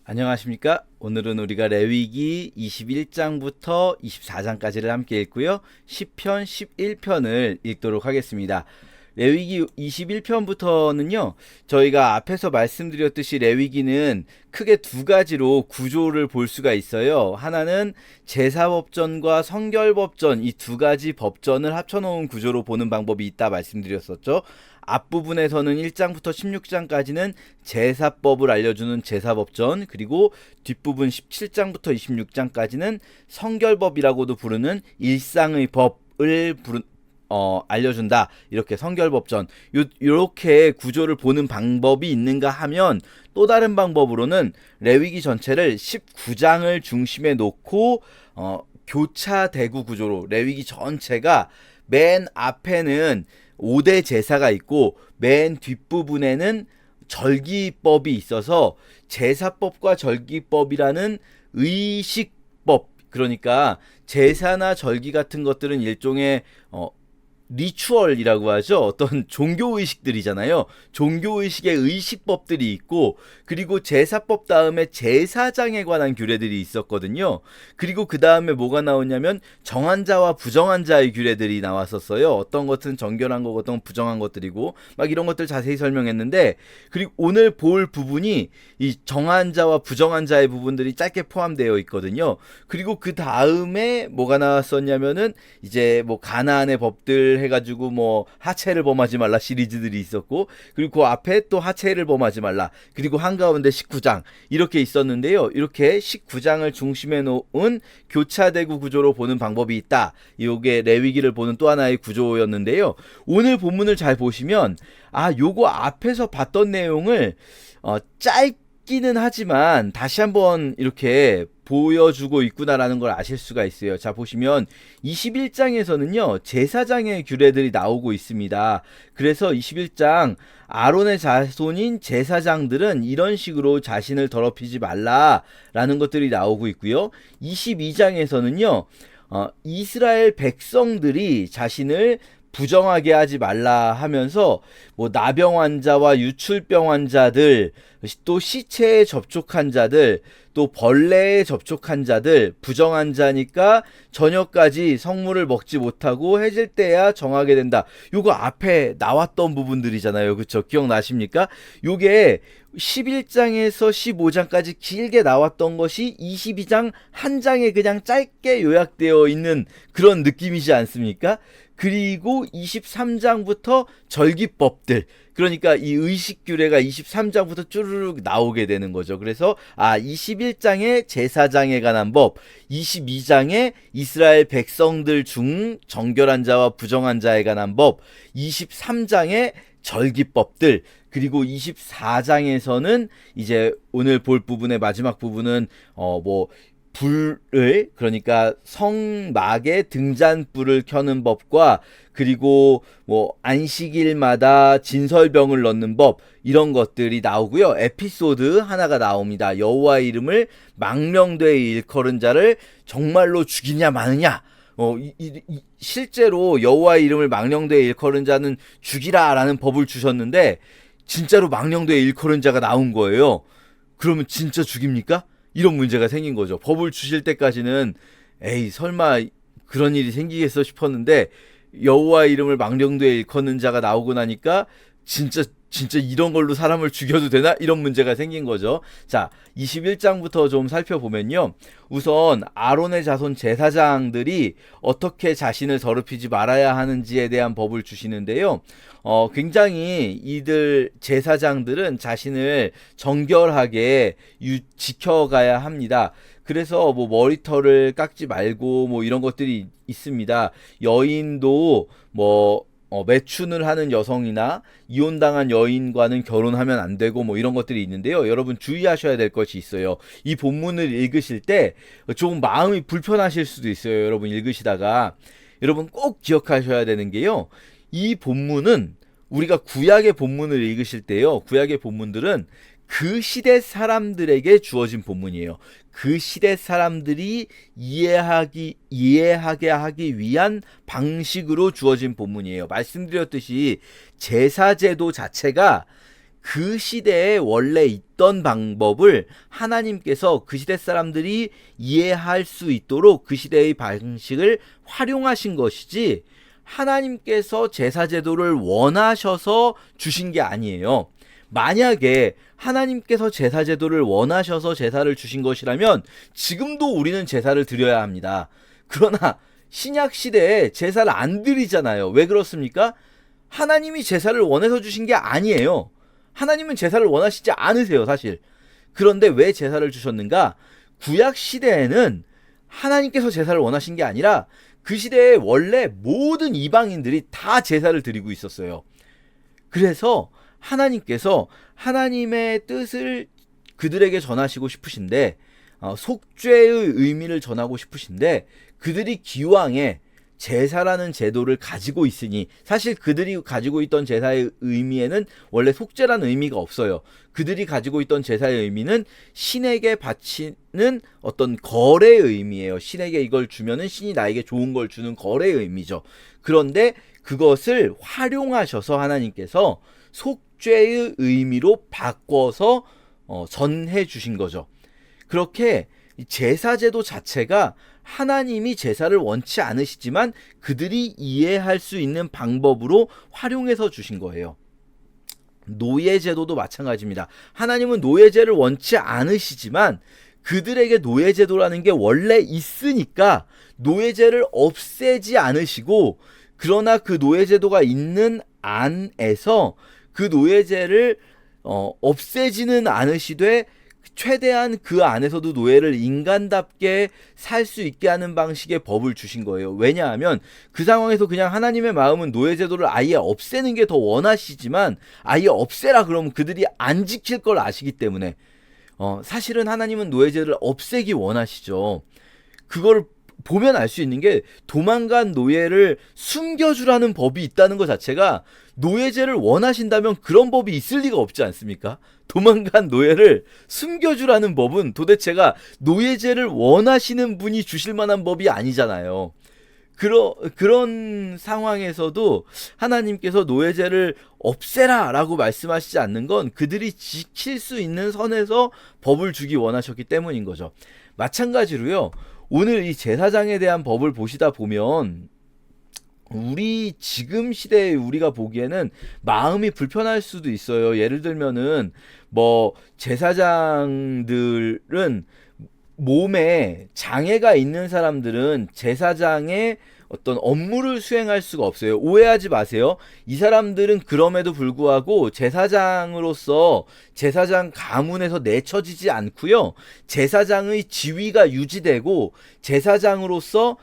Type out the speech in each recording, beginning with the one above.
안녕하십니까? 오늘은 우리가 레위기 21장부터 24장까지를 함께 읽고요. 10편, 11편을 읽도록 하겠습니다. 레위기 21편부터는요. 저희가 앞에서 말씀드렸듯이 레위기는 크게 두 가지로 구조를 볼 수가 있어요. 하나는 제사법전과 성결법전, 이 두 가지 법전을 합쳐놓은 구조로 보는 방법이 있다 말씀드렸었죠. 앞부분에서는 1장부터 16장까지는 제사법을 알려주는 제사법전, 그리고 뒷부분 17장부터 26장까지는 성결법이라고도 부르는 일상의 법을 알려준다. 이렇게 성결법전, 이렇게 구조를 보는 방법이 있는가 하면, 또 다른 방법으로는 레위기 전체를 19장을 중심에 놓고 교차대구 구조로 레위기 전체가 맨 앞에는 5대 제사가 있고 맨 뒷부분에는 절기법이 있어서 제사법과 절기법이라는 의식법, 그러니까 제사나 절기 같은 것들은 일종의 리추얼이라고 하죠. 어떤 종교의식들이잖아요. 종교의식의 의식법들이 있고, 그리고 제사법 다음에 제사장에 관한 규례들이 있었거든요. 그리고 그 다음에 뭐가 나오냐면 정한 자와 부정한 자의 규례들이 나왔었어요. 어떤 것은 정결한 거고 어떤 건 부정한 것들이고 막 이런 것들 자세히 설명했는데, 그리고 오늘 볼 부분이 이 정한 자와 부정한 자의 부분들이 짧게 포함되어 있거든요. 그리고 그 다음에 뭐가 나왔었냐면은 이제 뭐 가나안의 법들 해가지고 뭐 하체를 범하지 말라 시리즈들이 있었고, 그리고 그 앞에 또 하체를 범하지 말라, 그리고 한가운데 19장 이렇게 있었는데요. 이렇게 19장을 중심에 놓은 교차대구 구조로 보는 방법이 있다. 이게 레위기를 보는 또 하나의 구조였는데요. 오늘 본문을 잘 보시면 요거 앞에서 봤던 내용을 짧기는 하지만 다시 한번 이렇게 보여주고 있구나라는 걸 아실 수가 있어요. 자, 보시면 21장에서는요 제사장의 규례들이 나오고 있습니다. 그래서 21장 아론의 자손인 제사장들은 이런 식으로 자신을 더럽히지 말라라는 것들이 나오고 있고요. 22장에서는요 이스라엘 백성들이 자신을 부정하게 하지 말라 하면서 뭐 나병 환자와 유출병 환자들, 또 시체에 접촉한 자들, 또 벌레에 접촉한 자들, 부정한 자니까 저녁까지 성물을 먹지 못하고 해질 때야 정하게 된다. 요거 앞에 나왔던 부분들이잖아요. 그쵸? 기억나십니까? 요게 11장에서 15장까지 길게 나왔던 것이 22장 한 장에 그냥 짧게 요약되어 있는 그런 느낌이지 않습니까? 그리고 23장부터 절기법들, 그러니까 이 의식규례가 23장부터 쭈르륵 나오게 되는 거죠. 그래서 21장에 제사장에 관한 법, 22장에 이스라엘 백성들 중 정결한 자와 부정한 자에 관한 법, 23장에 절기법들, 그리고 24장에서는 이제 오늘 볼 부분의 마지막 부분은 불을, 그러니까 성막에 등잔불을 켜는 법과, 그리고 뭐 안식일마다 진설병을 넣는 법, 이런 것들이 나오고요. 에피소드 하나가 나옵니다. 여호와의 이름을 망령되이 일컬은 자를 정말로 죽이냐 마느냐. 실제로 여호와의 이름을 망령되이 일컬은 자는 죽이라라는 법을 주셨는데 진짜로 망령되이 일컬은 자가 나온 거예요. 그러면 진짜 죽입니까? 이런 문제가 생긴 거죠. 법을 주실 때까지는 에이 설마 그런 일이 생기겠어 싶었는데, 여호와의 이름을 망령되이 일컫는 자가 나오고 나니까 진짜 이런 걸로 사람을 죽여도 되나? 이런 문제가 생긴 거죠. 자, 21장부터 좀 살펴보면요. 우선 아론의 자손 제사장들이 어떻게 자신을 더럽히지 말아야 하는지에 대한 법을 주시는데요. 굉장히 이들 제사장들은 자신을 정결하게 지켜가야 합니다. 그래서 뭐 머리털을 깎지 말고 뭐 이런 것들이 있습니다. 여인도 매춘을 하는 여성이나 이혼당한 여인과는 결혼하면 안 되고 뭐 이런 것들이 있는데요. 여러분 주의하셔야 될 것이 있어요. 이 본문을 읽으실 때 조금 마음이 불편하실 수도 있어요. 여러분 읽으시다가 여러분 꼭 기억하셔야 되는 게요. 이 본문은 우리가 구약의 본문을 읽으실 때요. 구약의 본문들은 그 시대 사람들에게 주어진 본문이에요. 그 시대 사람들이 이해하게 하기 위한 방식으로 주어진 본문이에요. 말씀드렸듯이 제사제도 자체가 그 시대에 원래 있던 방법을 하나님께서 그 시대 사람들이 이해할 수 있도록 그 시대의 방식을 활용하신 것이지, 하나님께서 제사 제도를 원하셔서 주신 게 아니에요. 만약에 하나님께서 제사 제도를 원하셔서 제사를 주신 것이라면 지금도 우리는 제사를 드려야 합니다. 그러나 신약 시대에 제사를 안 드리잖아요. 왜 그렇습니까? 하나님이 제사를 원해서 주신 게 아니에요. 하나님은 제사를 원하시지 않으세요, 사실. 그런데 왜 제사를 주셨는가? 구약 시대에는 하나님께서 제사를 원하신 게 아니라 그 시대에 원래 모든 이방인들이 다 제사를 드리고 있었어요. 그래서 하나님께서 하나님의 뜻을 그들에게 전하시고 싶으신데, 속죄의 의미를 전하고 싶으신데, 그들이 기왕에 제사라는 제도를 가지고 있으니, 사실 그들이 가지고 있던 제사의 의미에는 원래 속죄라는 의미가 없어요. 그들이 가지고 있던 제사의 의미는 신에게 바치는 어떤 거래의 의미예요. 신에게 이걸 주면은 신이 나에게 좋은 걸 주는 거래의 의미죠. 그런데 그것을 활용하셔서 하나님께서 속죄의 의미로 바꿔서 전해 주신 거죠. 그렇게 제사제도 자체가 하나님이 제사를 원치 않으시지만 그들이 이해할 수 있는 방법으로 활용해서 주신 거예요. 노예제도도 마찬가지입니다. 하나님은 노예제를 원치 않으시지만 그들에게 노예제도라는 게 원래 있으니까 노예제를 없애지 않으시고, 그러나 그 노예제도가 있는 안에서 그 노예제를 없애지는 않으시되 최대한 그 안에서도 노예를 인간답게 살 수 있게 하는 방식의 법을 주신 거예요. 왜냐하면 그 상황에서 그냥 하나님의 마음은 노예제도를 아예 없애는 게 더 원하시지만, 아예 없애라 그러면 그들이 안 지킬 걸 아시기 때문에 사실은 하나님은 노예제도를 없애기 원하시죠. 그걸 보면 알 수 있는 게, 도망간 노예를 숨겨주라는 법이 있다는 것 자체가, 노예제를 원하신다면 그런 법이 있을 리가 없지 않습니까? 도망간 노예를 숨겨주라는 법은 도대체가 노예제를 원하시는 분이 주실 만한 법이 아니잖아요. 그런 상황에서도 하나님께서 노예제를 없애라 라고 말씀하시지 않는 건 그들이 지킬 수 있는 선에서 법을 주기 원하셨기 때문인 거죠. 마찬가지로요, 오늘 이 제사장에 대한 법을 보시다 보면 우리 지금 시대에 우리가 보기에는 마음이 불편할 수도 있어요. 예를 들면은 제사장들은 몸에 장애가 있는 사람들은 제사장의 어떤 업무를 수행할 수가 없어요. 오해하지 마세요. 이 사람들은 그럼에도 불구하고 제사장으로서 제사장 가문에서 내쳐지지 않고요. 제사장의 지위가 유지되고 제사장으로서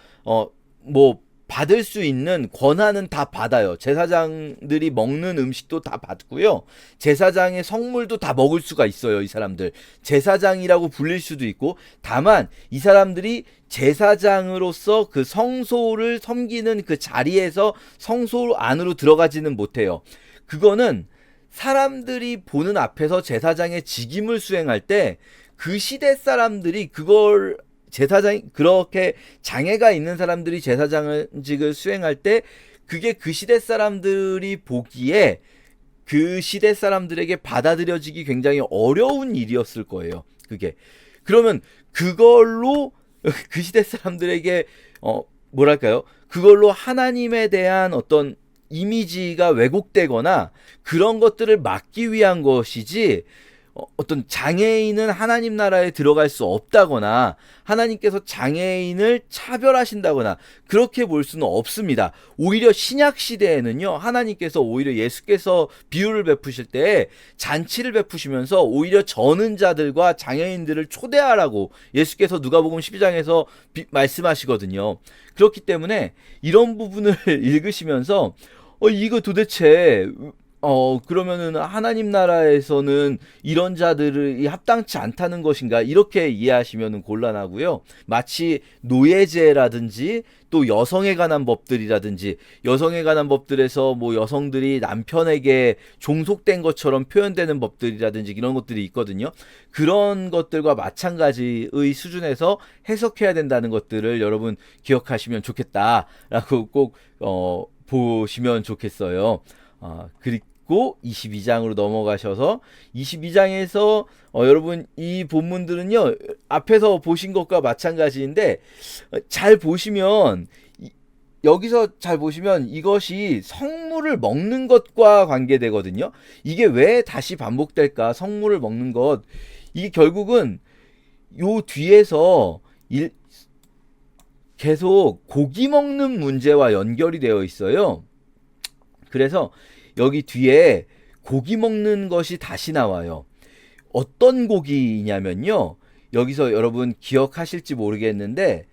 받을 수 있는 권한은 다 받아요. 제사장들이 먹는 음식도 다 받고요. 제사장의 성물도 다 먹을 수가 있어요. 이 사람들 제사장이라고 불릴 수도 있고, 다만 이 사람들이 제사장으로서 그 성소를 섬기는 그 자리에서 성소 안으로 들어가지는 못해요. 그거는 사람들이 보는 앞에서 제사장의 직임을 수행할 때 그 시대 사람들이 그걸 그렇게 장애가 있는 사람들이 제사장직을 수행할 때 그게 그 시대 사람들이 보기에 그 시대 사람들에게 받아들여지기 굉장히 어려운 일이었을 거예요. 그게. 그러면 그걸로 그 시대 사람들에게 그걸로 하나님에 대한 어떤 이미지가 왜곡되거나 그런 것들을 막기 위한 것이지, 어떤 장애인은 하나님 나라에 들어갈 수 없다거나 하나님께서 장애인을 차별하신다거나 그렇게 볼 수는 없습니다. 오히려 신약 시대에는요, 하나님께서 오히려 예수께서 비유를 베푸실 때 잔치를 베푸시면서 오히려 저는 자들과 장애인들을 초대하라고 예수께서 누가복음 12장에서 말씀하시거든요. 그렇기 때문에 이런 부분을 읽으시면서 이거 도대체 그러면은 하나님 나라에서는 이런 자들이 합당치 않다는 것인가, 이렇게 이해하시면 곤란하고요. 마치 노예제라든지 또 여성에 관한 법들이라든지, 여성에 관한 법들에서 여성들이 남편에게 종속된 것처럼 표현되는 법들이라든지 이런 것들이 있거든요. 그런 것들과 마찬가지의 수준에서 해석해야 된다는 것들을 여러분 기억하시면 좋겠다라고 꼭 보시면 좋겠어요. 그리고 그리고 22장으로 넘어가셔서 22장에서 여러분 이 본문들은요 앞에서 보신 것과 마찬가지인데 잘 보시면 여기서 잘 보시면 이것이 성물을 먹는 것과 관계되거든요. 이게 왜 다시 반복될까? 성물을 먹는 것. 이게 결국은 요 뒤에서 계속 고기 먹는 문제와 연결이 되어 있어요. 그래서 여기 뒤에 고기 먹는 것이 다시 나와요. 어떤 고기냐면요. 여기서 여러분 기억하실지 모르겠는데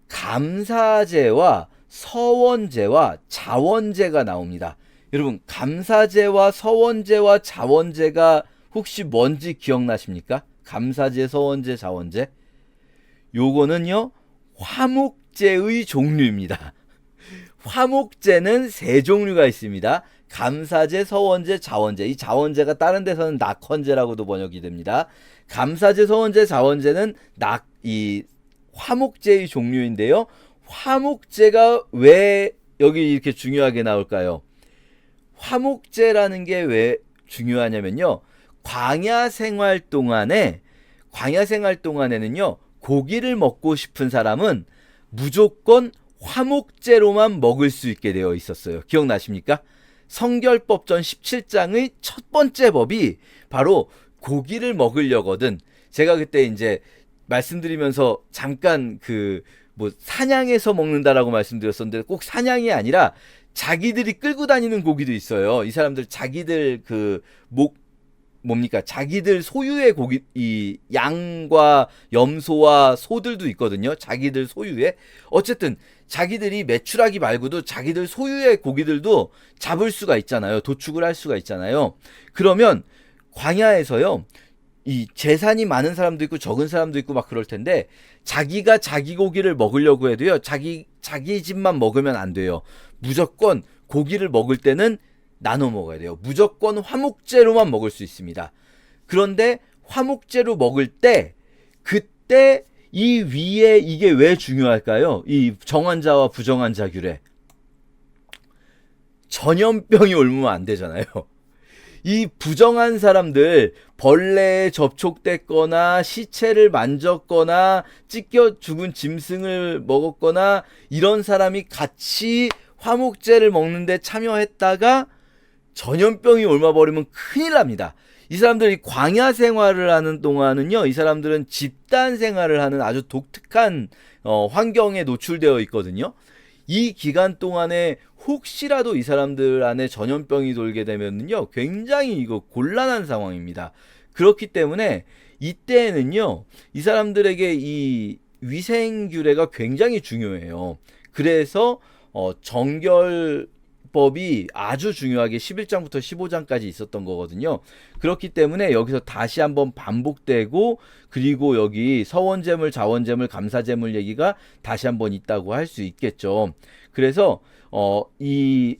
감사제와 서원제와 자원제가 나옵니다. 여러분 감사제와 서원제와 자원제가 혹시 뭔지 기억나십니까? 감사제, 서원제, 자원제. 요거는요 화목제의 종류입니다. 화목제는 세 종류가 있습니다. 감사제, 서원제, 자원제. 이 자원제가 다른 데서는 낙헌제라고도 번역이 됩니다. 감사제, 서원제, 자원제는 이 화목제의 종류인데요. 화목제가 왜 여기 이렇게 중요하게 나올까요? 화목제라는 게 왜 중요하냐면요. 광야 생활 동안에는요. 고기를 먹고 싶은 사람은 무조건 화목제로만 먹을 수 있게 되어 있었어요. 기억나십니까? 성결법전 17장의 첫 번째 법이 바로 고기를 먹으려거든. 제가 그때 이제 말씀드리면서 잠깐 사냥해서 먹는다라고 말씀드렸었는데 꼭 사냥이 아니라 자기들이 끌고 다니는 고기도 있어요. 이 사람들 자기들 자기들 소유의 고기, 이 양과 염소와 소들도 있거든요. 자기들 소유의. 어쨌든 자기들이 매출하기 말고도 자기들 소유의 고기들도 잡을 수가 있잖아요. 도축을 할 수가 있잖아요. 그러면 광야에서요. 이 재산이 많은 사람도 있고 적은 사람도 있고 막 그럴 텐데 자기가 자기 고기를 먹으려고 해도요. 자기 집만 먹으면 안 돼요. 무조건 고기를 먹을 때는 나눠 먹어야 돼요. 무조건 화목제로만 먹을 수 있습니다. 그런데 화목제로 먹을 때 그때 이 위에 이게 왜 중요할까요? 이 정한 자와 부정한 자 규례. 전염병이 옮으면 안 되잖아요. 이 부정한 사람들 벌레에 접촉됐거나 시체를 만졌거나 찢겨 죽은 짐승을 먹었거나 이런 사람이 같이 화목제를 먹는데 참여했다가 전염병이 옮아버리면 큰일 납니다. 이 사람들이 광야 생활을 하는 동안은요, 이 사람들은 집단 생활을 하는 아주 독특한 환경에 노출되어 있거든요. 이 기간 동안에 혹시라도 이 사람들 안에 전염병이 돌게 되면요, 굉장히 이거 곤란한 상황입니다. 그렇기 때문에 이때에는요, 이 사람들에게 이 위생 규례가 굉장히 중요해요. 그래서 정결법이 아주 중요하게 11장부터 15장까지 있었던 거거든요. 그렇기 때문에 여기서 다시 한번 반복되고 그리고 여기 서원제물, 자원제물, 감사제물 얘기가 다시 한번 있다고 할 수 있겠죠. 그래서 이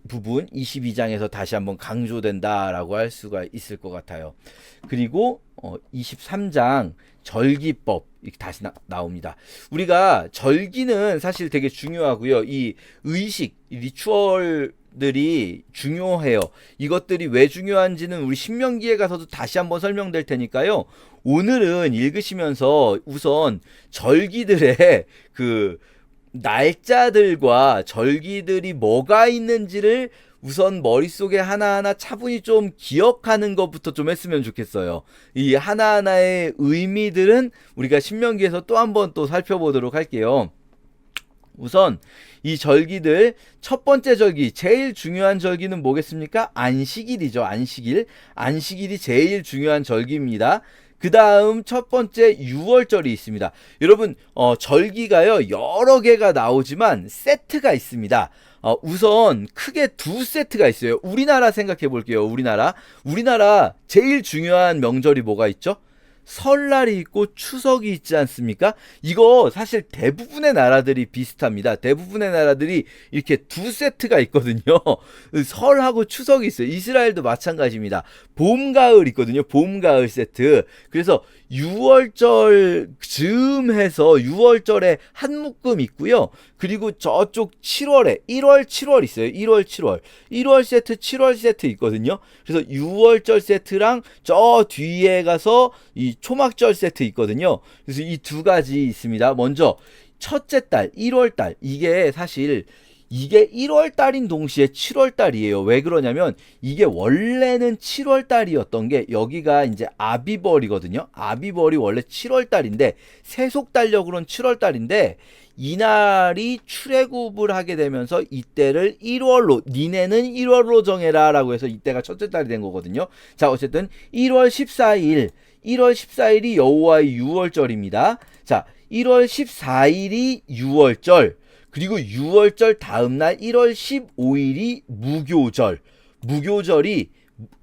부분 22장에서 다시 한번 강조된다라고 할 수가 있을 것 같아요. 그리고 23장 절기법 다시 나옵니다. 우리가 절기는 사실 되게 중요하고요. 이 의식, 리추얼들이 중요해요. 이것들이 왜 중요한지는 우리 신명기에 가서도 다시 한번 설명될 테니까요. 오늘은 읽으시면서 우선 절기들의 날짜들과 절기들이 뭐가 있는지를 우선 머릿속에 하나하나 차분히 좀 기억하는 것부터 좀 했으면 좋겠어요. 이 하나하나의 의미들은 우리가 신명기에서 또 한번 또 살펴보도록 할게요. 우선 이 절기들, 첫 번째 절기, 제일 중요한 절기는 뭐겠습니까? 안식일이죠. 안식일이 제일 중요한 절기입니다. 그 다음 첫 번째 유월절이 있습니다. 여러분 절기가요 여러 개가 나오지만 세트가 있습니다. 우선 크게 두 세트가 있어요. 우리나라 생각해 볼게요. 우리나라 제일 중요한 명절이 뭐가 있죠? 설날이 있고 추석이 있지 않습니까? 이거 사실 대부분의 나라들이 비슷합니다. 대부분의 나라들이 이렇게 두 세트가 있거든요. 설하고 추석이 있어요. 이스라엘도 마찬가지입니다. 봄, 가을 있거든요. 봄, 가을 세트. 그래서 6월절 즈음해서 6월절에 한 묶음 있고요. 그리고 저쪽 7월에 1월, 7월 있어요. 1월, 7월. 1월 세트, 7월 세트 있거든요. 그래서 6월절 세트랑 저 뒤에 가서 이 초막절 세트 있거든요. 그래서 이 두 가지 있습니다. 먼저 첫째 달, 1월 달. 이게 사실 이게 1월 달인 동시에 7월 달이에요. 왜 그러냐면 이게 원래는 7월 달이었던 게 여기가 이제 아비벌이거든요. 아비벌이 원래 7월 달인데 세속 달력으로는 7월 달인데 이날이 출애굽을 하게 되면서 이때를 1월로 니네는 1월로 정해라 라고 해서 이때가 첫째 달이 된 거거든요. 자, 어쨌든 1월 14일이 여호와의 유월절입니다. 자, 1월 14일이 유월절, 그리고 6월절 다음날 1월 15일이 무교절. 무교절이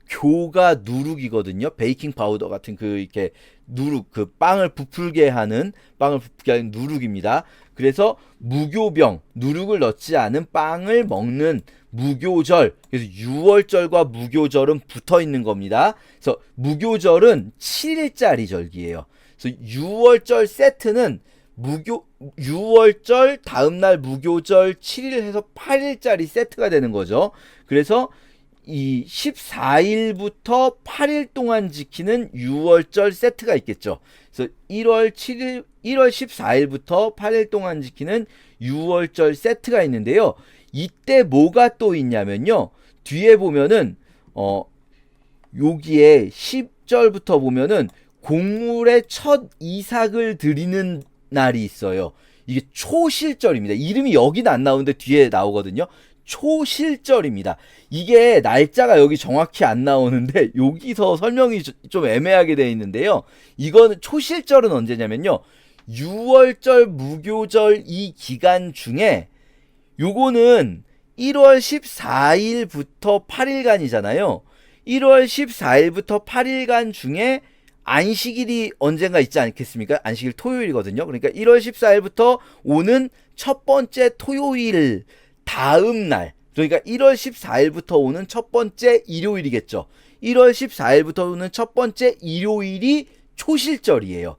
교가 누룩이거든요. 베이킹 파우더 같은 그 이렇게 누룩, 그 빵을 부풀게 하는 누룩입니다. 그래서 무교병, 누룩을 넣지 않은 빵을 먹는 무교절. 그래서 6월절과 무교절은 붙어 있는 겁니다. 그래서 무교절은 7일짜리 절기예요. 그래서 6월절 세트는 6월절 다음날 무교절 7일 해서 8일짜리 세트가 되는 거죠. 그래서 이 14일부터 8일 동안 지키는 6월절 세트가 있겠죠. 그래서 1월 14일부터 8일 동안 지키는 6월절 세트가 있는데요. 이때 뭐가 또 있냐면요. 뒤에 보면은 여기에 10절부터 보면은 곡물의 첫 이삭을 드리는 날이 있어요. 이게 초실절입니다. 이름이 여기는 안 나오는데 뒤에 나오거든요. 초실절입니다. 이게 날짜가 여기 정확히 안 나오는데 여기서 설명이 좀 애매하게 되어 있는데요. 이거는 초실절은 언제냐면요. 6월절, 무교절 이 기간 중에 요거는 1월 14일부터 8일간이잖아요. 1월 14일부터 8일간 중에 안식일이 언젠가 있지 않겠습니까? 안식일 토요일이거든요. 그러니까 1월 14일부터 오는 첫 번째 토요일 다음 날, 그러니까 1월 14일부터 오는 첫 번째 일요일이겠죠. 1월 14일부터 오는 첫 번째 일요일이 초실절이에요.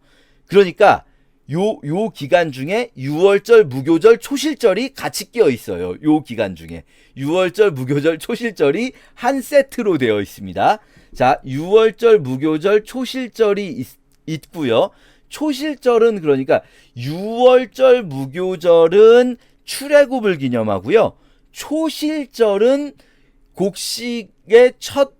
그러니까 요 기간 중에 6월절, 무교절, 초실절이 같이 끼어 있어요. 요 기간 중에 6월절, 무교절, 초실절이 한 세트로 되어 있습니다. 자, 6월절, 무교절, 초실절이 있고요. 초실절은 그러니까 6월절, 무교절은 출애굽을 기념하고요. 초실절은 곡식의 첫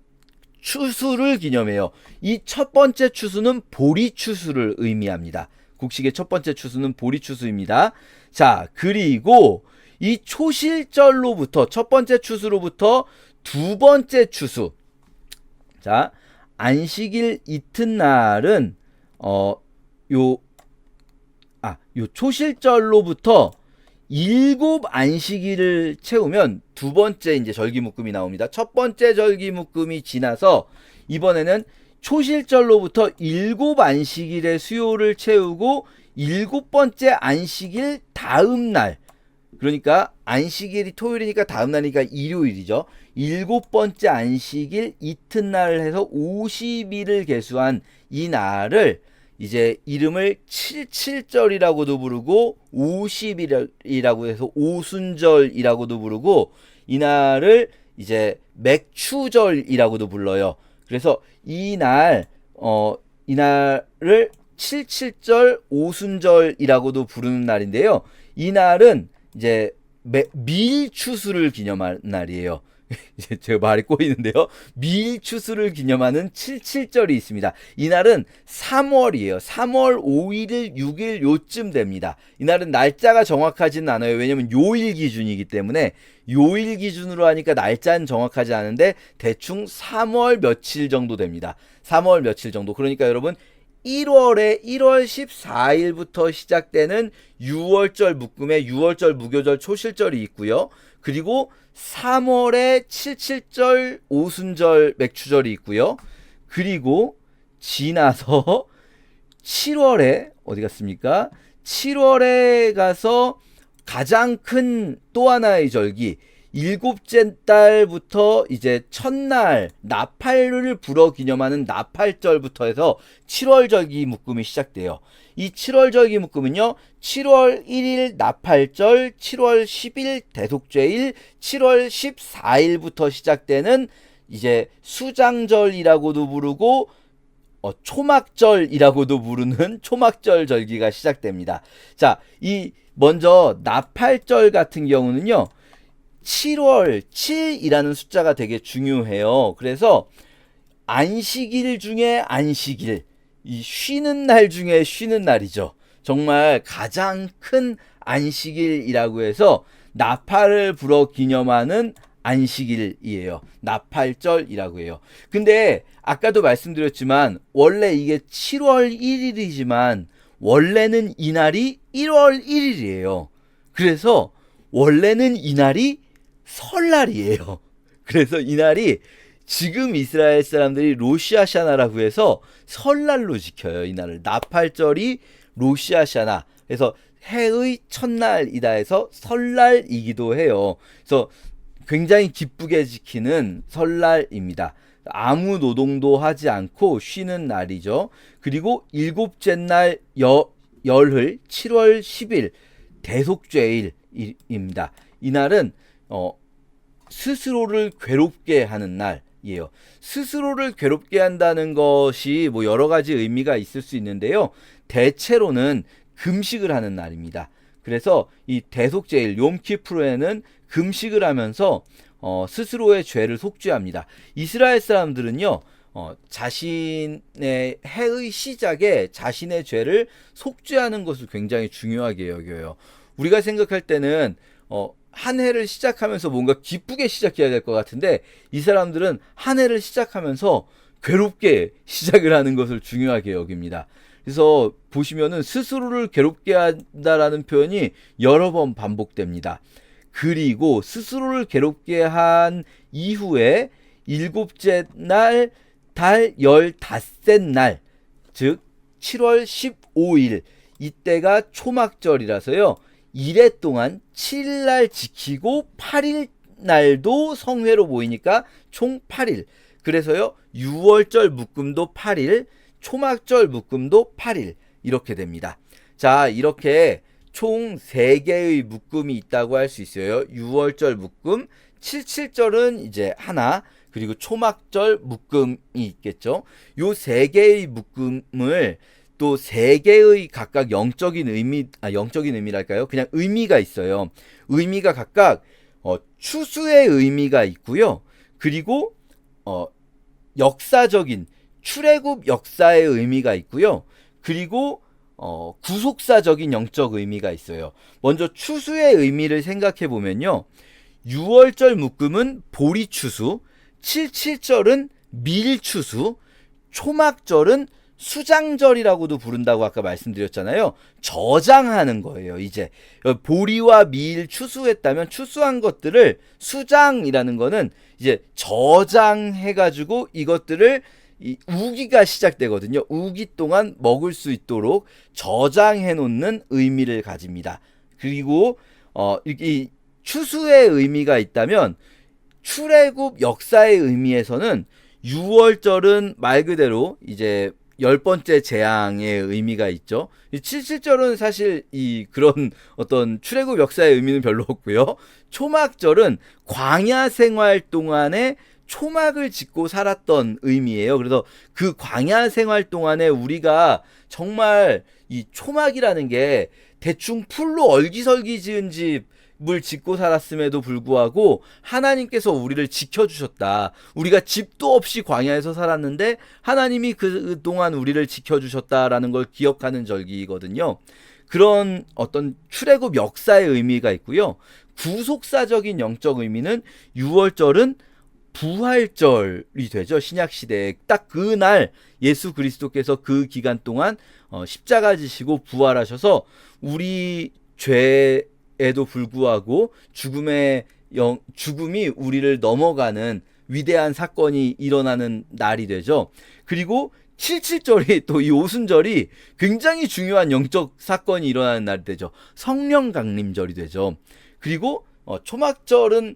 추수를 기념해요. 이 첫 번째 추수는 보리 추수를 의미합니다. 곡식의 첫 번째 추수는 보리 추수입니다. 자, 그리고 이 초실절로부터 첫 번째 추수로부터 두 번째 추수. 자, 안식일 이튿날은 요 초실절로부터 7 안식일을 채우면 두 번째 이제 절기묶음이 나옵니다. 첫 번째 절기묶음이 지나서 이번에는 초실절로부터 7 안식일의 수요를 채우고 7번째 안식일 다음 날, 그러니까 안식일이 토요일이니까 다음 날이니까 일요일이죠. 7번째 안식일 이튿날 해서 50일을 계수한 이 날을 이제 이름을 77절이라고도 부르고 50일이라고 해서 오순절이라고도 부르고 이 날을 이제 맥추절이라고도 불러요. 그래서 이 날을 77절 오순절이라고도 부르는 날인데요. 이 날은 이제 밀추수를 기념한 날이에요. 이제 제가 말이 꼬이는데요. 밀추수를 기념하는 77절이 있습니다. 이날은 3월이에요. 3월 5일, 6일 요쯤 됩니다. 이날은 날짜가 정확하지는 않아요. 왜냐면 요일 기준이기 때문에 요일 기준으로 하니까 날짜는 정확하지 않은데 대충 3월 며칠 정도 됩니다. 3월 며칠 정도. 그러니까 여러분 1월 14일부터 시작되는 6월절 묶음에 6월절, 무교절, 초실절이 있고요. 그리고 3월에 77절, 오순절, 맥추절이 있고요. 그리고 지나서 7월에 어디 갔습니까? 7월에 가서 가장 큰 또 하나의 절기 일곱째 달부터 이제 첫날 나팔을 불어 기념하는 나팔절부터 해서 7월절기 묶음이 시작돼요. 이 7월절기 묶음은요, 7월 1일 나팔절, 7월 10일 대속죄일, 7월 14일부터 시작되는 이제 수장절이라고도 부르고 초막절이라고도 부르는 초막절 절기가 시작됩니다. 자, 이 먼저 나팔절 같은 경우는요, 7월 7이라는 숫자가 되게 중요해요. 그래서 안식일 중에 안식일, 이 쉬는 날 중에 쉬는 날이죠. 정말 가장 큰 안식일이라고 해서 나팔을 불어 기념하는 안식일이에요. 나팔절이라고 해요. 근데 아까도 말씀드렸지만 원래 이게 7월 1일이지만 원래는 이날이 1월 1일이에요. 그래서 원래는 이날이 설날이에요. 그래서 이날이 지금 이스라엘 사람들이 로시아샤나라고 해서 설날로 지켜요. 이날을. 나팔절이 로시아샤나. 그래서 해의 첫날이다 해서 설날이기도 해요. 그래서 굉장히 기쁘게 지키는 설날입니다. 아무 노동도 하지 않고 쉬는 날이죠. 그리고 일곱째 날 열흘 7월 10일 대속죄일입니다. 이날은 스스로를 괴롭게 하는 날이에요. 스스로를 괴롭게 한다는 것이 뭐 여러 가지 의미가 있을 수 있는데요. 대체로는 금식을 하는 날입니다. 그래서 이 대속죄일 욤키프르에는 금식을 하면서 스스로의 죄를 속죄합니다. 이스라엘 사람들은요, 자신의 해의 시작에 자신의 죄를 속죄하는 것을 굉장히 중요하게 여겨요. 우리가 생각할 때는 한 해를 시작하면서 뭔가 기쁘게 시작해야 될 것 같은데 이 사람들은 한 해를 시작하면서 괴롭게 시작을 하는 것을 중요하게 여깁니다. 그래서 보시면은 스스로를 괴롭게 한다라는 표현이 여러 번 반복됩니다. 그리고 스스로를 괴롭게 한 이후에 일곱째 날 달 15째 날, 즉 7월 15일 이때가 초막절이라서요. 1회 동안 7일 지키고 8일 날도 성회로 모이니까 총 8일. 그래서요. 6월절 묶음도 8일, 초막절 묶음도 8일 이렇게 됩니다. 자, 이렇게 총 3개의 묶음이 있다고 할 수 있어요. 6월절 묶음, 77절은 이제 하나, 그리고 초막절 묶음이 있겠죠. 요 3개의 묶음을 또 3개의 각각 영적인 의미랄까요? 그냥 의미가 있어요. 의미가 각각 추수의 의미가 있고요. 그리고 역사적인 출애굽 역사의 의미가 있고요. 그리고 구속사적인 영적 의미가 있어요. 먼저 추수의 의미를 생각해 보면요. 6월절 묶음은 보리추수, 77절은 밀추수, 초막절은 수장절이라고도 부른다고 아까 말씀드렸잖아요. 저장하는 거예요. 이제 보리와 밀 추수했다면 추수한 것들을 수장이라는 거는 이제 저장해가지고 이것들을 우기가 시작되거든요. 우기 동안 먹을 수 있도록 저장해 놓는 의미를 가집니다. 그리고 이 추수의 의미가 있다면 출애굽 역사의 의미에서는 6월절은 말 그대로 이제 10번째 재앙의 의미가 있죠. 77절은 사실 그런 어떤 출애굽 역사의 의미는 별로 없고요. 초막절은 광야 생활 동안에 초막을 짓고 살았던 의미예요. 그래서 그 광야 생활 동안에 우리가 정말 이 초막이라는 게 대충 풀로 얼기설기 지은 집을 짓고 살았음에도 불구하고 하나님께서 우리를 지켜주셨다. 우리가 집도 없이 광야에서 살았는데 하나님이 그동안 우리를 지켜주셨다라는 걸 기억하는 절기거든요. 그런 어떤 출애굽 역사의 의미가 있고요. 구속사적인 영적 의미는 6월절은 부활절이 되죠. 신약시대에 딱 그날 예수 그리스도께서 그 기간 동안 십자가 지시고 부활하셔서 우리 죄에도 불구하고 죽음이 우리를 넘어가는 위대한 사건이 일어나는 날이 되죠. 그리고 77절이 또 이 오순절이 굉장히 중요한 영적 사건이 일어나는 날이 되죠. 성령 강림절이 되죠. 그리고 초막절은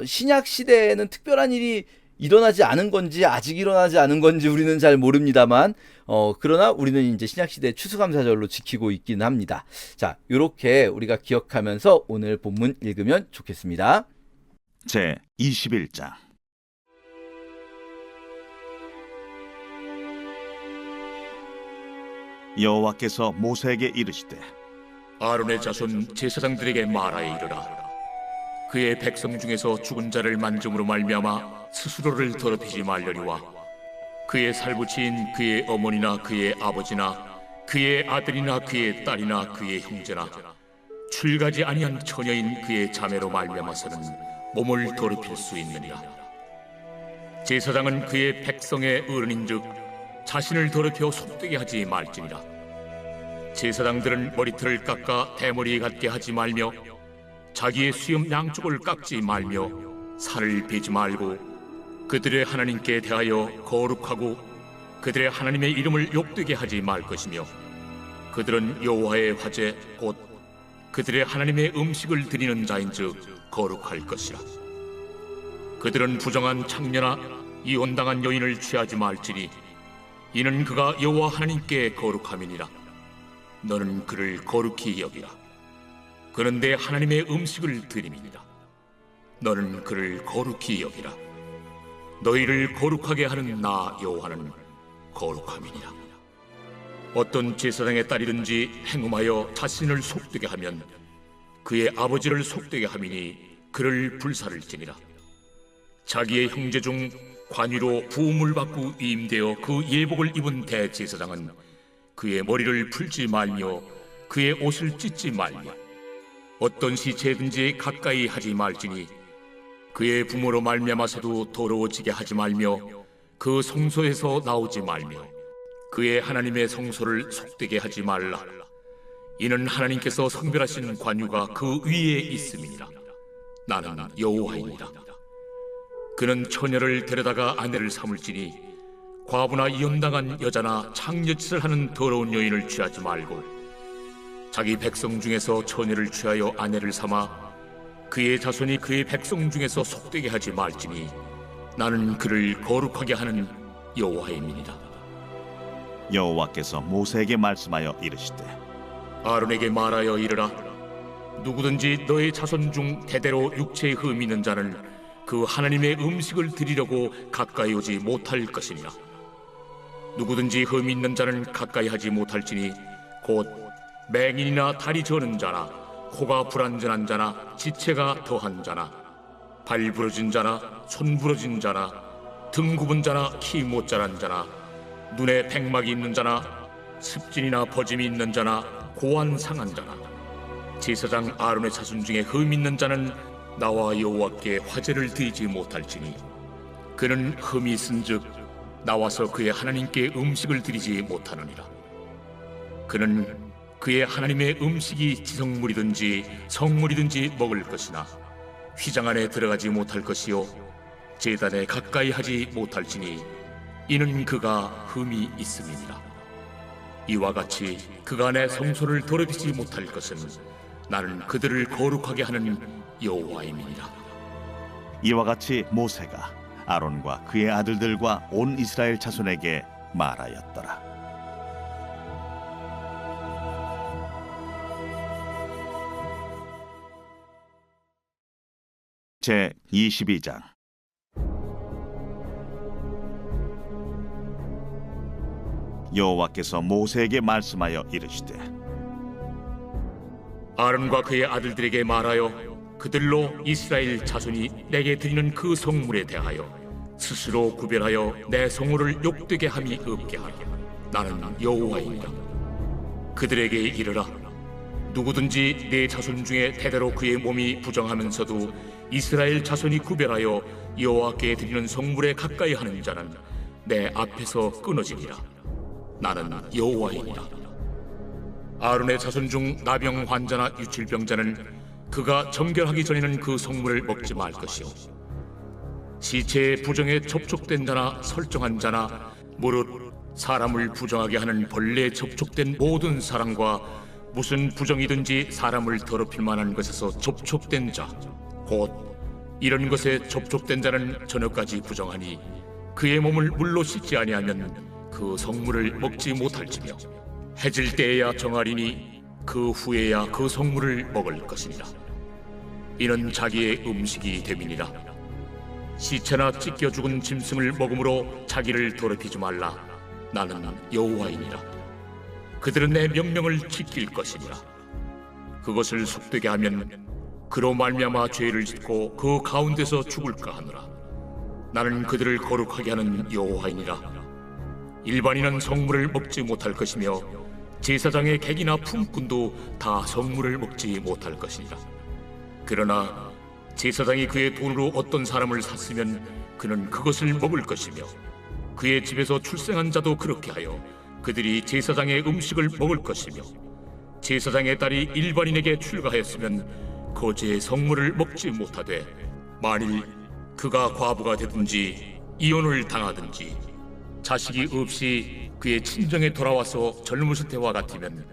신약 시대에는 특별한 일이 일어나지 않은 건지 아직 일어나지 않은 건지 우리는 잘 모릅니다만 그러나 우리는 이제 신약 시대 추수감사절로 지키고 있긴 합니다. 자, 요렇게 우리가 기억하면서 오늘 본문 읽으면 좋겠습니다. 제 21장. 여호와께서 모세에게 이르시되 아론의 자손 제사장들에게 말하여 이르라. 그의 백성 중에서 죽은 자를 만짐으로 말미암아 스스로를 더럽히지 말려니와 그의 살부치인 그의 어머니나 그의 아버지나 그의 아들이나 그의 딸이나 그의 형제나 출가지 아니한 처녀인 그의 자매로 말미암아서는 몸을 더럽힐 수 있느니라. 제사장은 그의 백성의 어른인즉 자신을 더럽혀 속되게 하지 말지니라. 제사장들은 머리털을 깎아 대머리 같게 하지 말며 자기의 수염 양쪽을 깎지 말며 살을 베지 말고 그들의 하나님께 대하여 거룩하고 그들의 하나님의 이름을 욕되게 하지 말 것이며 그들은 여호와의 화제 곧 그들의 하나님의 음식을 드리는 자인즉 거룩할 것이라. 그들은 부정한 창녀나 이혼당한 여인을 취하지 말지니 이는 그가 여호와 하나님께 거룩함이니라. 너는 그를 거룩히 여기라. 그는 내 하나님의 음식을 드림이니라. 너는 그를 거룩히 여기라. 너희를 거룩하게 하는 나 여호와는 거룩함이니라. 어떤 제사장의 딸이든지 행음하여 자신을 속되게 하면 그의 아버지를 속되게 함이니 그를 불살을지니라. 자기의 형제 중 관위로 부음을 받고 위임되어 그 예복을 입은 대제사장은 그의 머리를 풀지 말며 그의 옷을 찢지 말며 어떤 시체든지 가까이 하지 말지니 그의 부모로 말미암아서도 더러워지게 하지 말며 그 성소에서 나오지 말며 그의 하나님의 성소를 속되게 하지 말라. 이는 하나님께서 성별하신 관유가 그 위에 있음이니라. 나는 여호와이니라. 그는 처녀를 데려다가 아내를 삼을지니 과부나 이혼당한 여자나 창녀짓을 하는 더러운 여인을 취하지 말고 자기 백성 중에서 처녀를 취하여 아내를 삼아 그의 자손이 그의 백성 중에서 속되게 하지 말지니 나는 그를 거룩하게 하는 여호와임이니라. 여호와께서 모세에게 말씀하여 이르시되 아론에게 말하여 이르라. 누구든지 너의 자손 중 대대로 육체에 흠이 있는 자는 그 하나님의 음식을 드리려고 가까이 오지 못할 것이니라. 누구든지 흠이 있는 자는 가까이 하지 못할지니 곧 맹인이나 다리 저는 자나 코가 불완전한 자나 지체가 더한 자나 발 부러진 자나 손 부러진 자나 등 굽은 자나 키 못 자란 자나 눈에 백막이 있는 자나 습진이나 버짐이 있는 자나 고안 상한 자나 제사장 아론의 자손 중에 흠 있는 자는 나와 여호와께 화제를 드리지 못할지니 그는 흠이 있은즉 나와서 그의 하나님께 음식을 드리지 못하느니라. 그는 그의 하나님의 음식이 지성물이든지 성물이든지 먹을 것이나 휘장 안에 들어가지 못할 것이요 제단에 가까이 하지 못할지니 이는 그가 흠이 있음이니라. 이와 같이 그가 내 성소를 더럽히지 못할 것은 나는 그들을 거룩하게 하는 여호와임이니라. 이와 같이 모세가 아론과 그의 아들들과 온 이스라엘 자손에게 말하였더라. 제 22장. 여호와께서 모세에게 말씀하여 이르시되 아론과 그의 아들들에게 말하여 그들로 이스라엘 자손이 내게 드리는 그 성물에 대하여 스스로 구별하여 내 성물을 욕되게 함이 없게 하라. 나는 여호와이니라. 그들에게 이르라. 누구든지 내 자손 중에 대대로 그의 몸이 부정하면서도 이스라엘 자손이 구별하여 여호와께 드리는 성물에 가까이 하는 자는 내 앞에서 끊어지리라. 나는 여호와이니라. 아론의 자손 중 나병 환자나 유칠병자는 그가 정결하기 전에는 그 성물을 먹지 말 것이요 시체의 부정에 접촉된 자나 설정한 자나 무릇 사람을 부정하게 하는 벌레에 접촉된 모든 사람과 무슨 부정이든지 사람을 더럽힐 만한 것에서 접촉된 자 곧 이런 것에 접촉된 자는 저녁까지 부정하니 그의 몸을 물로 씻지 아니하면 그 성물을 먹지 못할지며 해질 때에야 정하리니 그 후에야 그 성물을 먹을 것이니라. 이는 자기의 음식이 됨이니라. 시체나 찢겨 죽은 짐승을 먹음으로 자기를 더럽히지 말라. 나는 여호와이니라. 그들은 내 명령을 지킬 것이니라. 그것을 속되게 하면 그로 말미암아 죄를 짓고 그 가운데서 죽을까 하노라. 나는 그들을 거룩하게 하는 여호와이니라. 일반인은 성물을 먹지 못할 것이며 제사장의 객이나 품꾼도 다 성물을 먹지 못할 것이니라. 그러나 제사장이 그의 돈으로 어떤 사람을 샀으면 그는 그것을 먹을 것이며 그의 집에서 출생한 자도 그렇게 하여 그들이 제사장의 음식을 먹을 것이며 제사장의 딸이 일반인에게 출가하였으면 거제의 성물을 먹지 못하되 만일 그가 과부가 되든지 이혼을 당하든지 자식이 없이 그의 친정에 돌아와서 젊으실 때와 같으면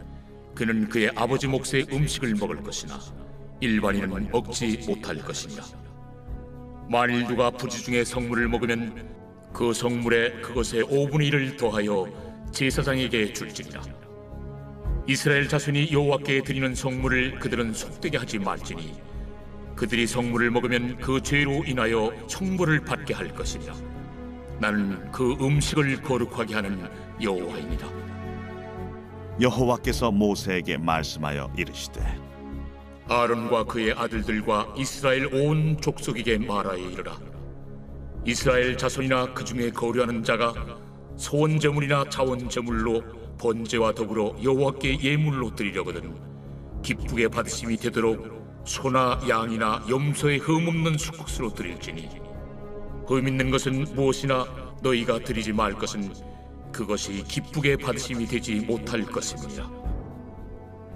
그는 그의 아버지 몫의 음식을 먹을 것이나 일반인은 먹지 못할 것이니라. 만일 누가 부지 중에 성물을 먹으면 그 성물에 그것의 5분의 1을 더하여 제사장에게 줄지니라. 이스라엘 자손이 여호와께 드리는 성물을 그들은 속되게 하지 말지니 그들이 성물을 먹으면 그 죄로 인하여 형벌을 받게 할 것이니라. 나는 그 음식을 거룩하게 하는 여호와이니라. 여호와께서 모세에게 말씀하여 이르시되 아론과 그의 아들들과 이스라엘 온 족속에게 말하여 이르라. 이스라엘 자손이나 그 중에 거류하는 자가 소원제물이나 자원제물로 번제와 더불어 여호와께 예물로 드리려거든 기쁘게 받으심이 되도록 소나 양이나 염소의 흠없는 수국수로 드릴지니 흠 있는 것은 무엇이나 너희가 드리지 말 것은 그것이 기쁘게 받으심이 되지 못할 것입니다.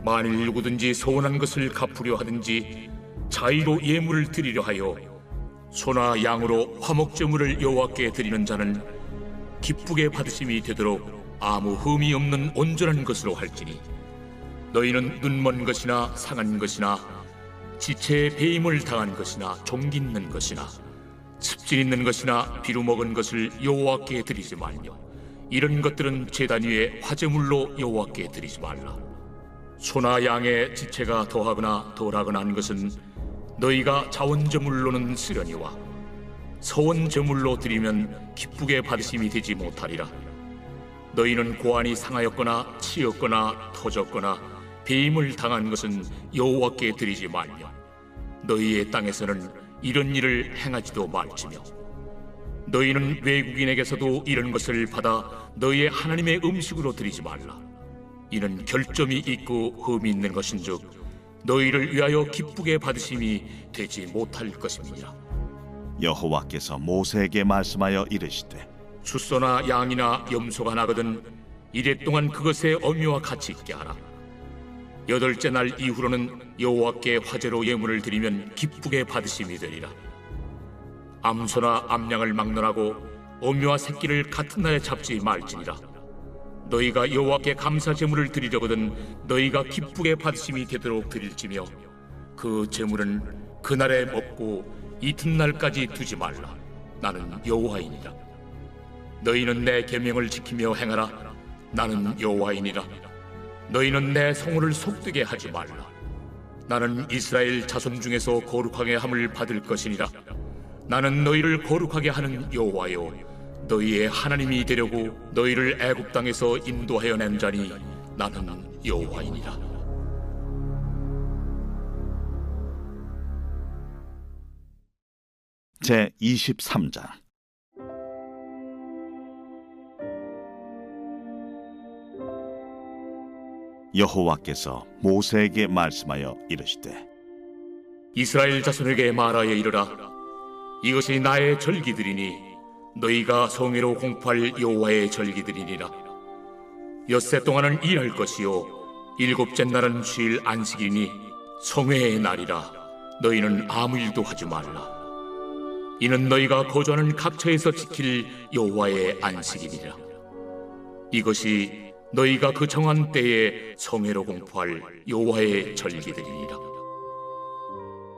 만일 누구든지 소원한 것을 갚으려 하든지 자의로 예물을 드리려 하여 소나 양으로 화목제물을 여호와께 드리는 자는 기쁘게 받으심이 되도록 아무 흠이 없는 온전한 것으로 할지니 너희는 눈먼 것이나 상한 것이나 지체에 배임을 당한 것이나 종기 있는 것이나 습진 있는 것이나 비루 먹은 것을 여호와께 드리지 말며 이런 것들은 제단 위에 화제물로 여호와께 드리지 말라. 소나 양의 지체가 더하거나 덜하거나 한 것은 너희가 자원제물로는 쓰려니와 서원제물로 드리면 기쁘게 받으심이 되지 못하리라. 너희는 고안이 상하였거나 치였거나 터졌거나 배임을 당한 것은 여호와께 드리지 말며 너희의 땅에서는 이런 일을 행하지도 말지며 너희는 외국인에게서도 이런 것을 받아 너희의 하나님의 음식으로 드리지 말라. 이는 결점이 있고 흠이 있는 것인즉 너희를 위하여 기쁘게 받으심이 되지 못할 것입니다. 여호와께서 모세에게 말씀하여 이르시되 수소나 양이나 염소가 나거든 이래 동안 그것의 어미와 같이 있게 하라. 8째 날 이후로는 여호와께 화제로 예물을 드리면 기쁘게 받으심이 되리라. 암소나 암양을 막론하고 어미와 새끼를 같은 날에 잡지 말지니라. 너희가 여호와께 감사 제물을 드리려거든 너희가 기쁘게 받으심이 되도록 드릴지며 그 제물은 그날에 먹고 이튿날까지 두지 말라. 나는 여호와이니라. 너희는 내 계명을 지키며 행하라. 나는 여호와이니라. 너희는 내 성호를 속되게 하지 말라. 나는 이스라엘 자손 중에서 거룩하게 함을 받을 것이니라. 나는 너희를 거룩하게 하는 여호와요 너희의 하나님이 되려고 너희를 애굽 땅에서 인도하여 낸 자니 나는 여호와이니라. 제 23장 여호와께서 모세에게 말씀하여 이르시되 이스라엘 자손에게 말하여 이르라. 이것이 나의 절기들이니 너희가 성회로 공포할 여호와의 절기들이니라. 엿새 동안은 일할 것이요 7째 날은 쉴 안식이니 성회의 날이라. 너희는 아무 일도 하지 말라. 이는 너희가 거주하는 각처에서 지킬 여호와의 안식이니라. 이것이 너희가 그 정한 때에 성회로 공포할 여호와의 절기들이니라.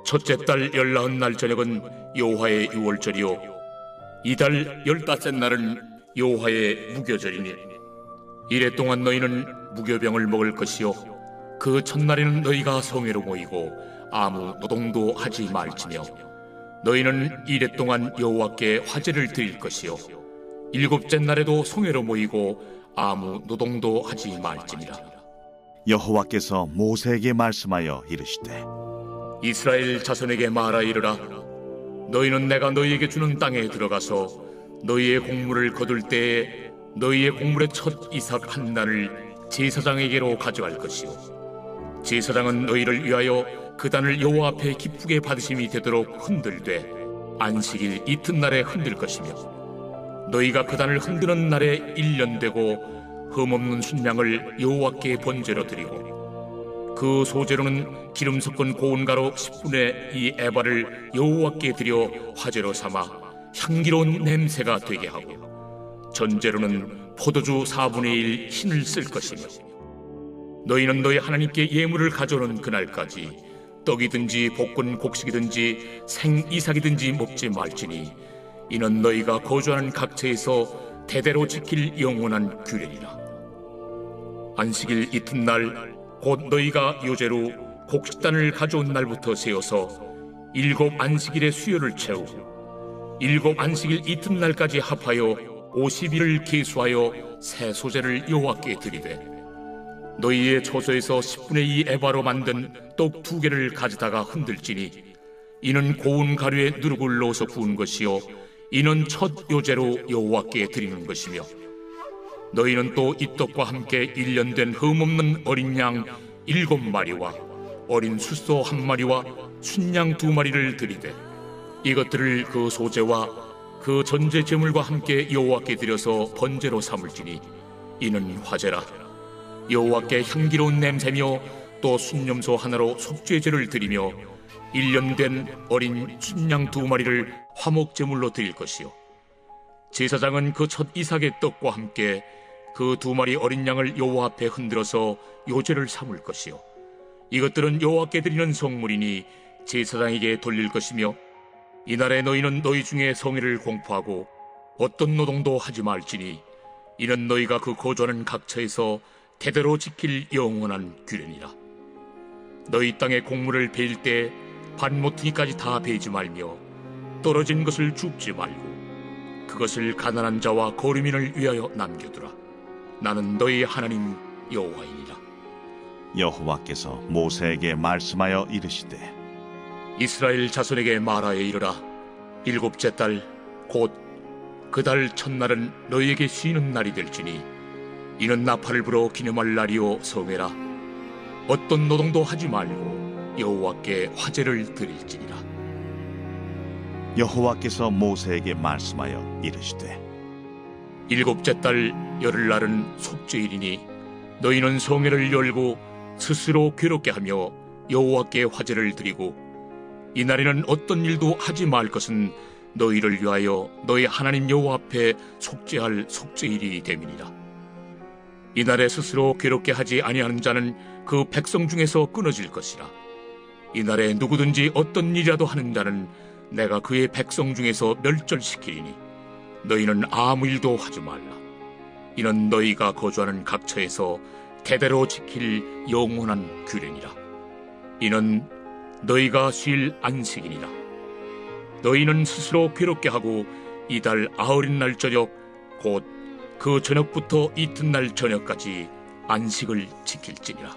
첫째 달 19날 저녁은 여호와의 유월절이요 이달 15날은 여호와의 무교절이니 이래 동안 너희는 무교병을 먹을 것이요 그 첫날에는 너희가 성회로 모이고 아무 노동도 하지 말지며 너희는 이래 동안 여호와께 화제를 드릴 것이요 일곱째 날에도 성회로 모이고 아무 노동도 하지 말지니라. 여호와께서 모세에게 말씀하여 이르시되 이스라엘 자손에게 말하 이르라. 너희는 내가 너희에게 주는 땅에 들어가서 너희의 곡물을 거둘 때에 너희의 곡물의 첫 이삭 한 단을 제사장에게로 가져갈 것이요 제사장은 너희를 위하여 그 단을 여호와 앞에 기쁘게 받으심이 되도록 흔들되 안식일 이튿날에 흔들 것이며 너희가 그 단을 흔드는 날에 1년 되고 흠없는 순양을 여호와께 번제로 드리고 그 소제로는 기름 섞은 고운 가루 10분의 2 에바를 여호와께 드려 화제로 삼아 향기로운 냄새가 되게 하고 전제로는 포도주 4분의 1 흰을 쓸 것이며 너희는 너희 하나님께 예물을 가져오는 그날까지 떡이든지 볶은 곡식이든지 생이삭이든지 먹지 말지니 이는 너희가 거주하는 각처에서 대대로 지킬 영원한 규례니라. 안식일 이튿날 곧 너희가 요제로 곡식단을 가져온 날부터 세어서 7 안식일의 수요를 채우고 7 안식일 이튿날까지 합하여 50일을 계수하여 새 소제를 여호와께 드리되 너희의 초소에서 10분의 2 에바로 만든 떡 2개를 가져다가 흔들지니 이는 고운 가루에 누룩을 넣어서 구운 것이요 이는 첫 요제로 여호와께 드리는 것이며 너희는 또 이 떡과 함께 1년 된 흠없는 어린 양 7마리와 어린 숫소 1마리와 순양 2마리를 드리되 이것들을 그 소제와 그 전제 제물과 함께 여호와께 드려서 번제로 삼을지니 이는 화제라. 여호와께 향기로운 냄새며 또 순념소 하나로 속죄제를 드리며 1년 된 어린 순양 2마리를 화목제물로 드릴 것이요 제사장은 그 첫 이삭의 떡과 함께 그 2마리 어린 양을 여호와 앞에 흔들어서 요제를 삼을 것이요 이것들은 여호와께 드리는 성물이니 제사장에게 돌릴 것이며 이날에 너희는 너희 중에 성회를 공포하고 어떤 노동도 하지 말지니 이는 너희가 그 거주하는 각처에서 대대로 지킬 영원한 규례니라. 너희 땅의 곡물을 베일 때 반모퉁이까지 다 베지 말며 떨어진 것을 줍지 말고 그것을 가난한 자와 거류민을 위하여 남겨두라. 나는 너희 하나님 여호와이니라. 여호와께서 모세에게 말씀하여 이르시되 이스라엘 자손에게 말하여 이르라. 7째 달 곧 그 달 첫날은 너희에게 쉬는 날이 될지니 이는 나팔을 불어 기념할 날이요 성회라. 어떤 노동도 하지 말고 여호와께 화제를 드릴지니라. 여호와께서 모세에게 말씀하여 이르시되 7째 달 열흘날은 속죄일이니 너희는 성회를 열고 스스로 괴롭게 하며 여호와께 화제를 드리고 이날에는 어떤 일도 하지 말 것은 너희를 위하여 너희 하나님 여호와 앞에 속죄할 속죄일이 됨이니라. 이날에 스스로 괴롭게 하지 아니하는 자는 그 백성 중에서 끊어질 것이라. 이날에 누구든지 어떤 일이라도 하는 자는 내가 그의 백성 중에서 멸절시키리니 너희는 아무 일도 하지 말라. 이는 너희가 거주하는 각처에서 대대로 지킬 영원한 규례니라. 이는 너희가 쉴 안식이니라. 너희는 스스로 괴롭게 하고 이달 9날 저녁 곧 그 저녁부터 이튿날 저녁까지 안식을 지킬지니라.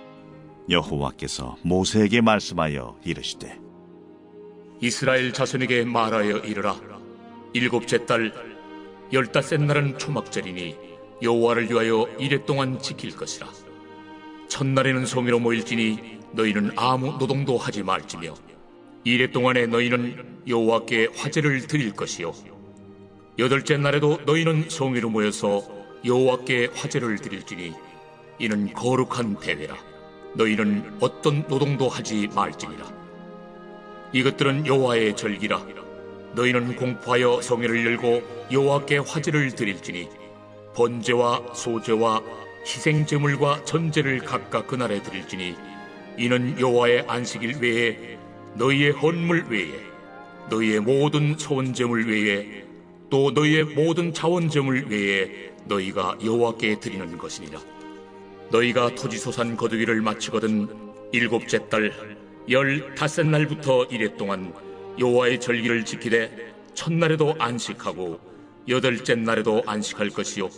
여호와께서 모세에게 말씀하여 이르시되 이스라엘 자손에게 말하여 이르라. 7째 달 15째 날은 초막절이니 여호와를 위하여 이래 동안 지킬 것이라. 첫날에는 성회로 모일지니 너희는 아무 노동도 하지 말지며 이래 동안에 너희는 여호와께 화제를 드릴 것이요 8째 날에도 너희는 성회로 모여서 여호와께 화제를 드릴지니 이는 거룩한 대회라. 너희는 어떤 노동도 하지 말지니라. 이것들은 여호와의 절기라. 너희는 공포하여 성회를 열고 여호와께 화제를 드릴지니 번제와 소제와 희생제물과 전제를 각각 그날에 드릴지니 이는 여호와의 안식일 외에 너희의 헌물 외에 너희의 모든 소원제물 외에 또 너희의 모든 자원제물 외에 너희가 여호와께 드리는 것이니라. 너희가 토지소산 거두기를 마치거든 일곱째 달 15날부터 이래 동안 여호와의 절기를 지키되 첫날에도 안식하고 여덟째 날에도 안식할 것이요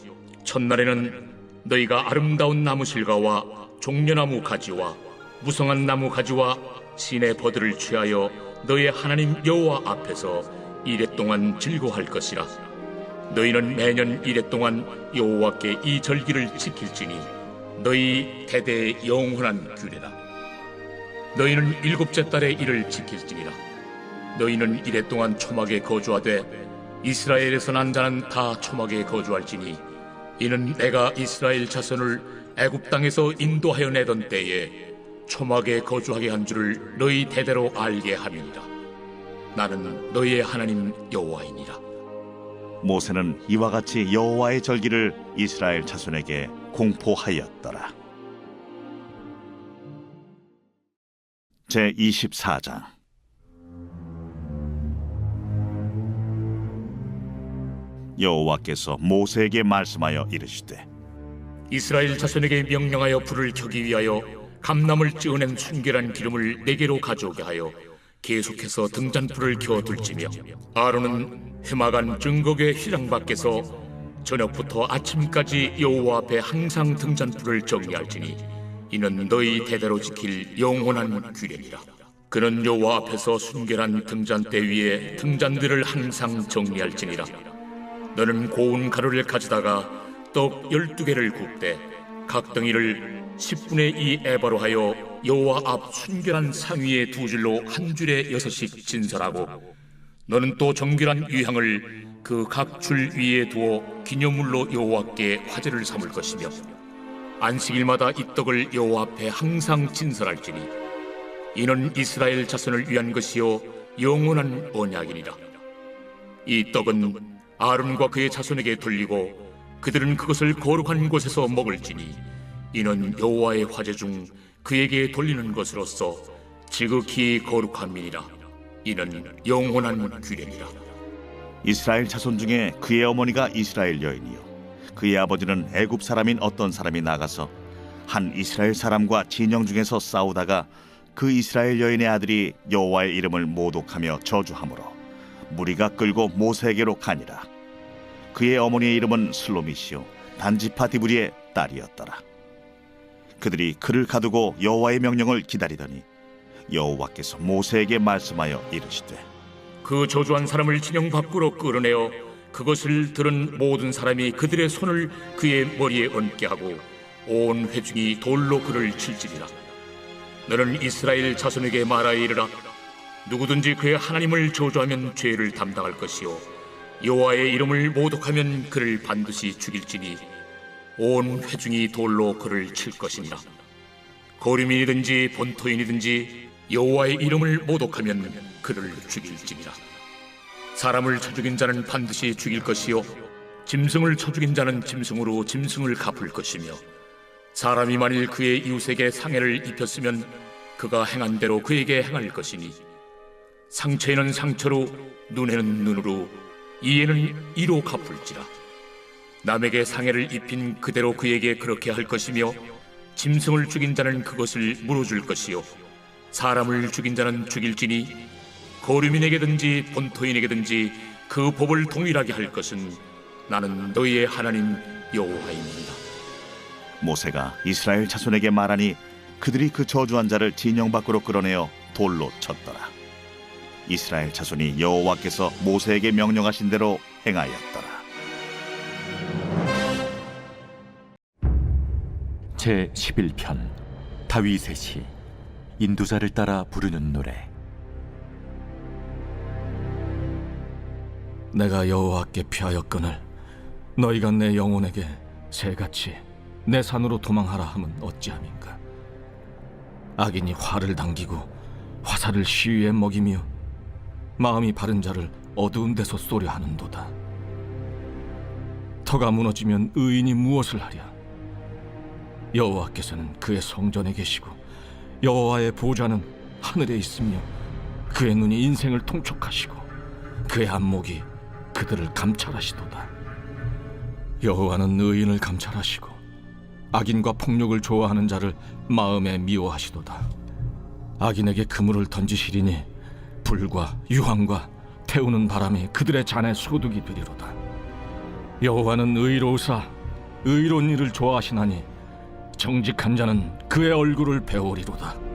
첫날에는 너희가 아름다운 나무 실과와 종려나무 가지와 무성한 나무 가지와 신의 버들을 취하여 너희의 하나님 여호와 앞에서 이래 동안 즐거워할 것이라. 너희는 매년 이래 동안 여호와께 이 절기를 지킬지니 너희 대대의 영원한 규례라. 너희는 일곱째 달에 이를 지킬지니라. 너희는 이래 동안 초막에 거주하되 이스라엘에서 난 자는 다 초막에 거주할지니 이는 내가 이스라엘 자손을 애굽 땅에서 인도하여 내던 때에 초막에 거주하게 한 줄을 너희 대대로 알게 함이니라. 나는 너희의 하나님 여호와이니라. 모세는 이와 같이 여호와의 절기를 이스라엘 자손에게 공포하였더라. 제24장. 여호와께서 모세에게 말씀하여 이르시되 이스라엘 자손에게 명령하여 불을 켜기 위하여 감람을 찌어낸 순결한 기름을 네개로 가져오게 하여 계속해서 등잔불을 켜둘지며 아론은 회막안 증거궤 휘장 밖에서 저녁부터 아침까지 여호와 앞에 항상 등잔불을 정리할지니 이는 너희 대대로 지킬 영원한 규례니라. 그는 여호와 앞에서 순결한 등잔대 위에 등잔들을 항상 정리할지니라. 너는 고운 가루를 가져다가 떡 12개를 굽되 각 덩이를 10분의 2 에바로 하여 여호와 앞 순결한 상 위에 두 줄로 한 줄에 6씩 진설하고 너는 또 정결한 유향을 그 각 줄 위에 두어 기념물로 여호와께 화제를 삼을 것이며 안식일마다 이 떡을 여호와 앞에 항상 진설할지니 이는 이스라엘 자손을 위한 것이요 영원한 언약이니라. 이 떡은 아론과 그의 자손에게 돌리고 그들은 그것을 거룩한 곳에서 먹을지니 이는 여호와의 화제 중 그에게 돌리는 것으로서 지극히 거룩함이니라. 이는 영원한 규례니라. 이스라엘 자손 중에 그의 어머니가 이스라엘 여인이요 그의 아버지는 애굽 사람인 어떤 사람이 나가서 한 이스라엘 사람과 진영 중에서 싸우다가 그 이스라엘 여인의 아들이 여호와의 이름을 모독하며 저주하므로 무리가 끌고 모세에게로 가니라. 그의 어머니의 이름은 슬로미시요 단지파 디브리의 딸이었더라. 그들이 그를 가두고 여호와의 명령을 기다리더니 여호와께서 모세에게 말씀하여 이르시되 그 저주한 사람을 진영 밖으로 끌어내어 그것을 들은 모든 사람이 그들의 손을 그의 머리에 얹게 하고 온 회중이 돌로 그를 칠지니라. 너는 이스라엘 자손에게 말하여 이르라. 누구든지 그의 하나님을 저주하면 죄를 담당할 것이요 여호와의 이름을 모독하면 그를 반드시 죽일지니 온 회중이 돌로 그를 칠 것이니라. 거류민이든지 본토인이든지 여호와의 이름을 모독하면 그를 죽일지니라. 사람을 쳐 죽인 자는 반드시 죽일 것이요 짐승을 쳐 죽인 자는 짐승으로 짐승을 갚을 것이며 사람이 만일 그의 이웃에게 상해를 입혔으면 그가 행한 대로 그에게 행할 것이니 상처에는 상처로 눈에는 눈으로 이에는 이로 갚을지라. 남에게 상해를 입힌 그대로 그에게 그렇게 할 것이며 짐승을 죽인 자는 그것을 물어줄 것이요 사람을 죽인 자는 죽일지니 거류민에게든지 본토인에게든지 그 법을 동일하게 할 것은 나는 너희의 하나님 여호와입니다. 모세가 이스라엘 자손에게 말하니 그들이 그 저주한 자를 진영 밖으로 끌어내어 돌로 쳤더라. 이스라엘 자손이 여호와께서 모세에게 명령하신 대로 행하였더라. 제11편 다윗의 시 인도자를 따라 부르는 노래. 내가 여호와께 피하였거늘 너희가 내 영혼에게 새같이 내 산으로 도망하라 함은 어찌함인가. 악인이 활을 당기고 화살을 시위에 먹이며 마음이 바른 자를 어두운 데서 쏘려 하는도다. 터가 무너지면 의인이 무엇을 하랴. 여호와께서는 그의 성전에 계시고 여호와의 보좌는 하늘에 있으며 그의 눈이 인생을 통촉하시고 그의 안목이 그들을 감찰하시도다. 여호와는 의인을 감찰하시고 악인과 폭력을 좋아하는 자를 마음에 미워하시도다. 악인에게 그물을 던지시리니 불과 유황과 태우는 바람이 그들의 잔에 소득이 되리로다. 여호와는 의로우사 의로운 일을 좋아하시나니 정직한 자는 그의 얼굴을 배우리로다.